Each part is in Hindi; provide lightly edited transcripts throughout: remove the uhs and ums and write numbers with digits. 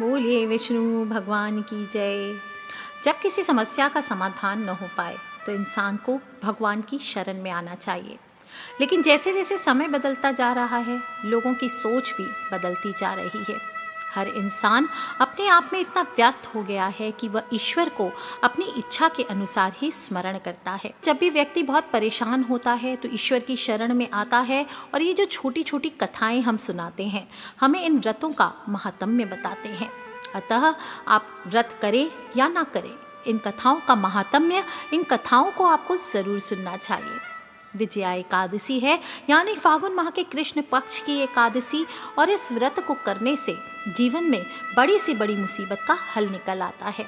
बोलिए विष्णु भगवान की जय। जब किसी समस्या का समाधान न हो पाए तो इंसान को भगवान की शरण में आना चाहिए। लेकिन जैसे जैसे समय बदलता जा रहा है, लोगों की सोच भी बदलती जा रही है। हर इंसान अपने आप में इतना व्यस्त हो गया है कि वह ईश्वर को अपनी इच्छा के अनुसार ही स्मरण करता है। जब भी व्यक्ति बहुत परेशान होता है तो ईश्वर की शरण में आता है और ये जो छोटी छोटी कथाएं हम सुनाते हैं, हमें इन व्रतों का महात्म्य बताते हैं। अतः आप व्रत करें या ना करें, इन कथाओं का महात्म्य, इन कथाओं को आपको ज़रूर सुनना चाहिए। विजया एकादशी है, यानी फागुन माह के कृष्ण पक्ष की एकादशी, और इस व्रत को करने से जीवन में बड़ी से बड़ी मुसीबत का हल निकल आता है।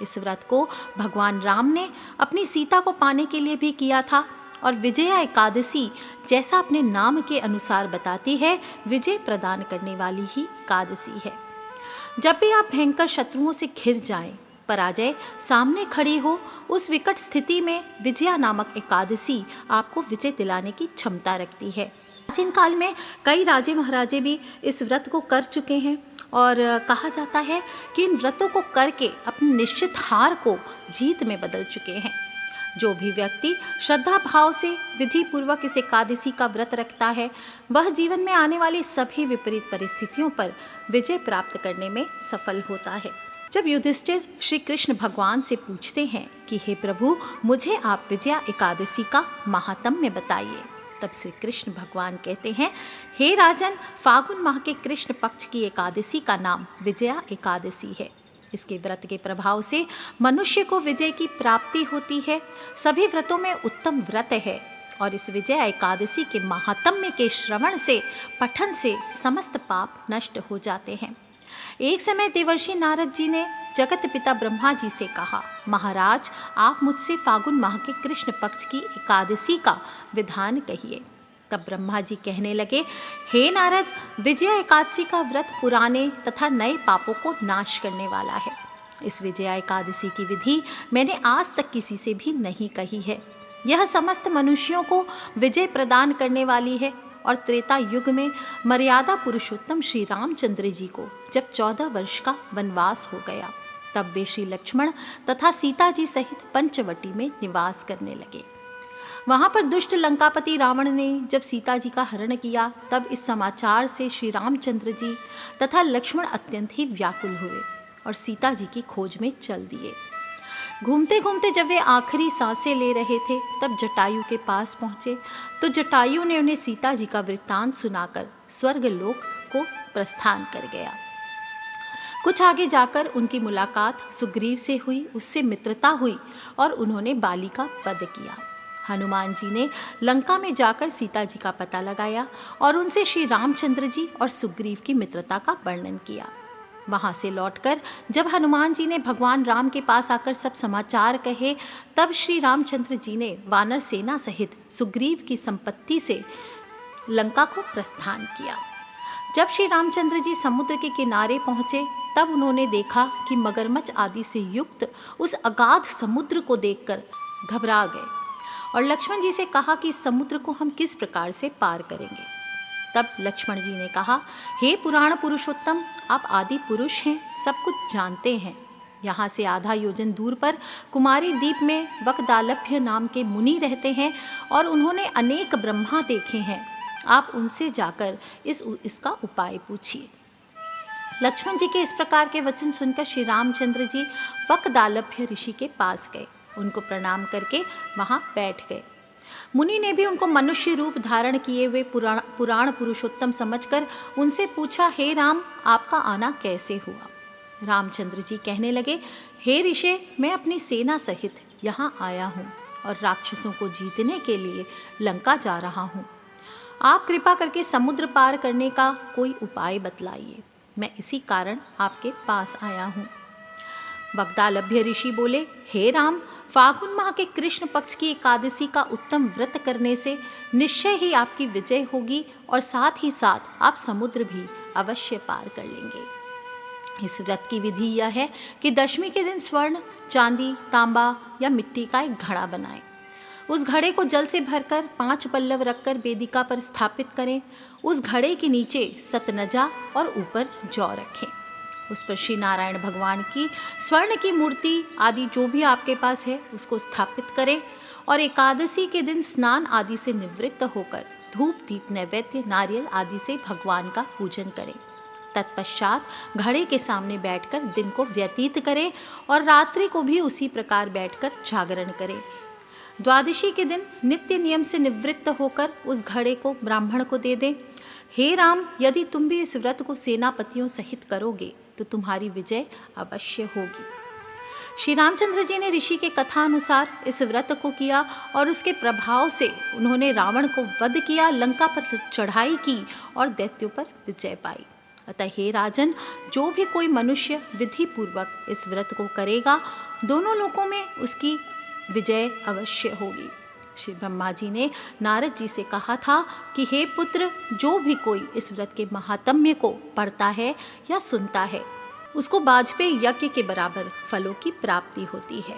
इस व्रत को भगवान राम ने अपनी सीता को पाने के लिए भी किया था, और विजया एकादशी जैसा अपने नाम के अनुसार बताती है, विजय प्रदान करने वाली ही एकादशी है। जब भी आप भयंकर शत्रुओं से घिर जाएं, पराजय सामने खड़ी हो, उस विकट स्थिति में विजया नामक एकादशी आपको विजय दिलाने की क्षमता रखती है। प्राचीन काल में कई राजे महाराजे भी इस व्रत को कर चुके हैं, और कहा जाता है कि इन व्रतों को करके अपनी निश्चित हार को जीत में बदल चुके हैं। जो भी व्यक्ति श्रद्धा भाव से विधि पूर्वक इस एकादशी का व्रत रखता है, वह जीवन में आने वाली सभी विपरीत परिस्थितियों पर विजय प्राप्त करने में सफल होता है। जब युधिष्ठिर श्री कृष्ण भगवान से पूछते हैं कि हे प्रभु, मुझे आप विजया एकादशी का महात्म्य बताइए, तब श्री कृष्ण भगवान कहते हैं, हे राजन, फागुन माह के कृष्ण पक्ष की एकादशी का नाम विजया एकादशी है। इसके व्रत के प्रभाव से मनुष्य को विजय की प्राप्ति होती है। सभी व्रतों में उत्तम व्रत है, और इस विजया एकादशी के महात्म्य के श्रवण से, पठन से समस्त पाप नष्ट हो जाते हैं। एक समय देवर्षि नारद जी ने जगत पिता ब्रह्मा जी से कहा, महाराज, आप मुझसे फागुन माह के कृष्ण पक्ष की एकादशी का विधान कहिए। तब ब्रह्मा जी कहने लगे, हे नारद, विजया एकादशी का व्रत पुराने तथा नए पापों को नाश करने वाला है। इस विजया एकादशी की विधि मैंने आज तक किसी से भी नहीं कही है। यह समस्त मनुष्यों को विजय प्रदान करने वाली है। और त्रेता युग में मर्यादा पुरुषोत्तम श्री रामचंद्र जी को जब 14 वर्ष का वनवास हो गया, तब वे श्री लक्ष्मण तथा सीता जी सहित पंचवटी में निवास करने लगे। वहाँ पर दुष्ट लंकापति रावण ने जब सीता जी का हरण किया, तब इस समाचार से श्री रामचंद्र जी तथा लक्ष्मण अत्यंत ही व्याकुल हुए और सीता जी की खोज में चल दिए। घूमते घूमते जब वे आखिरी सांसें ले रहे थे, तब जटायु के पास पहुँचे तो जटायु ने उन्हें सीता जी का वृत्तांत सुनाकर स्वर्गलोक को प्रस्थान कर गया। कुछ आगे जाकर उनकी मुलाकात सुग्रीव से हुई, उससे मित्रता हुई और उन्होंने बाली का वध किया। हनुमान जी ने लंका में जाकर सीता जी का पता लगाया और उनसे श्री रामचंद्र जी और सुग्रीव की मित्रता का वर्णन किया। वहाँ से लौटकर जब हनुमान जी ने भगवान राम के पास आकर सब समाचार कहे, तब श्री रामचंद्र जी ने वानर सेना सहित सुग्रीव की संपत्ति से लंका को प्रस्थान किया। जब श्री रामचंद्र जी समुद्र के किनारे पहुँचे, तब उन्होंने देखा कि मगरमच्छ आदि से युक्त उस अगाध समुद्र को देखकर घबरा गए और लक्ष्मण जी से कहा कि इस समुद्र को हम किस प्रकार से पार करेंगे। तब लक्ष्मण जी ने कहा, हे पुराण पुरुषोत्तम, आप आदि पुरुष हैं, सब कुछ जानते हैं। यहाँ से आधा योजन दूर पर कुमारी द्वीप में वकदालभ्य नाम के मुनि रहते हैं और उन्होंने अनेक ब्रह्मा देखे हैं। आप उनसे जाकर इसका उपाय पूछिए। लक्ष्मण जी के इस प्रकार के वचन सुनकर श्री रामचंद्र जी वकदालभ्य ऋषि के पास गए, उनको प्रणाम करके वहाँ बैठ गए। मुनि ने भी उनको मनुष्य रूप धारण किए हुए पुराण पुरुषोत्तम समझकर उनसे पूछा, हे राम, आपका आना कैसे हुआ। रामचंद्र जी कहने लगे, हे ऋषि, मैं अपनी सेना सहित यहाँ आया हूँ और राक्षसों को जीतने के लिए लंका जा रहा हूँ। आप कृपा करके समुद्र पार करने का कोई उपाय बतलाइए, मैं इसी कारण आपके पास आया हूँ। वकदालभ्य ऋषि बोले, हे राम, फागुन माह के कृष्ण पक्ष की एकादशी का उत्तम व्रत करने से निश्चय ही आपकी विजय होगी और साथ ही साथ आप समुद्र भी अवश्य पार कर लेंगे। इस व्रत की विधि यह है कि दशमी के दिन स्वर्ण, चांदी, तांबा या मिट्टी का एक घड़ा बनाएं। उस घड़े को जल से भरकर 5 पल्लव रखकर वेदिका पर स्थापित करें। उस घड़े के नीचे सतनजा और ऊपर जौ रखें। उस पर श्री नारायण भगवान की स्वर्ण की मूर्ति आदि जो भी आपके पास है उसको स्थापित करें और एकादशी के दिन स्नान आदि से निवृत्त होकर धूप दीप नैवेद्य नारियल आदि से भगवान का पूजन करें। तत्पश्चात घड़े के सामने बैठकर दिन को व्यतीत करें और रात्रि को भी उसी प्रकार बैठकर जागरण करें। द्वादशी के दिन नित्य नियम से निवृत्त होकर उस घड़े को ब्राह्मण को दे दें। हे राम, यदि तुम भी इस व्रत को सेनापतियों सहित करोगे तो तुम्हारी विजय अवश्य होगी। श्री रामचंद्र जी ने ऋषि के कथा अनुसार इस व्रत को किया और उसके प्रभाव से उन्होंने रावण को वध किया, लंका पर चढ़ाई की और दैत्यों पर विजय पाई। अतः हे राजन, जो भी कोई मनुष्य विधि पूर्वक इस व्रत को करेगा दोनों लोकों में उसकी विजय अवश्य होगी। श्री ब्रह्मा जी ने नारद जी से कहा था कि हे पुत्र, जो भी कोई इस व्रत के महात्म्य को पढ़ता है या सुनता है उसको वाजपेयी यज्ञ के बराबर फलों की प्राप्ति होती है।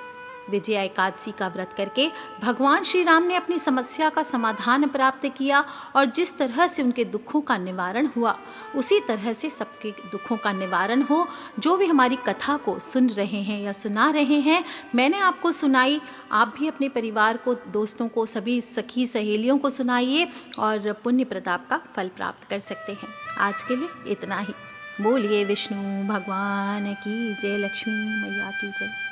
विजया एकादशी का व्रत करके भगवान श्री राम ने अपनी समस्या का समाधान प्राप्त किया और जिस तरह से उनके दुखों का निवारण हुआ उसी तरह से सबके दुखों का निवारण हो। जो भी हमारी कथा को सुन रहे हैं या सुना रहे हैं, मैंने आपको सुनाई, आप भी अपने परिवार को, दोस्तों को, सभी सखी सहेलियों को सुनाइए और पुण्य प्रताप का फल प्राप्त कर सकते हैं। आज के लिए इतना ही। बोलिए विष्णु भगवान की जय, लक्ष्मी मैया की जय।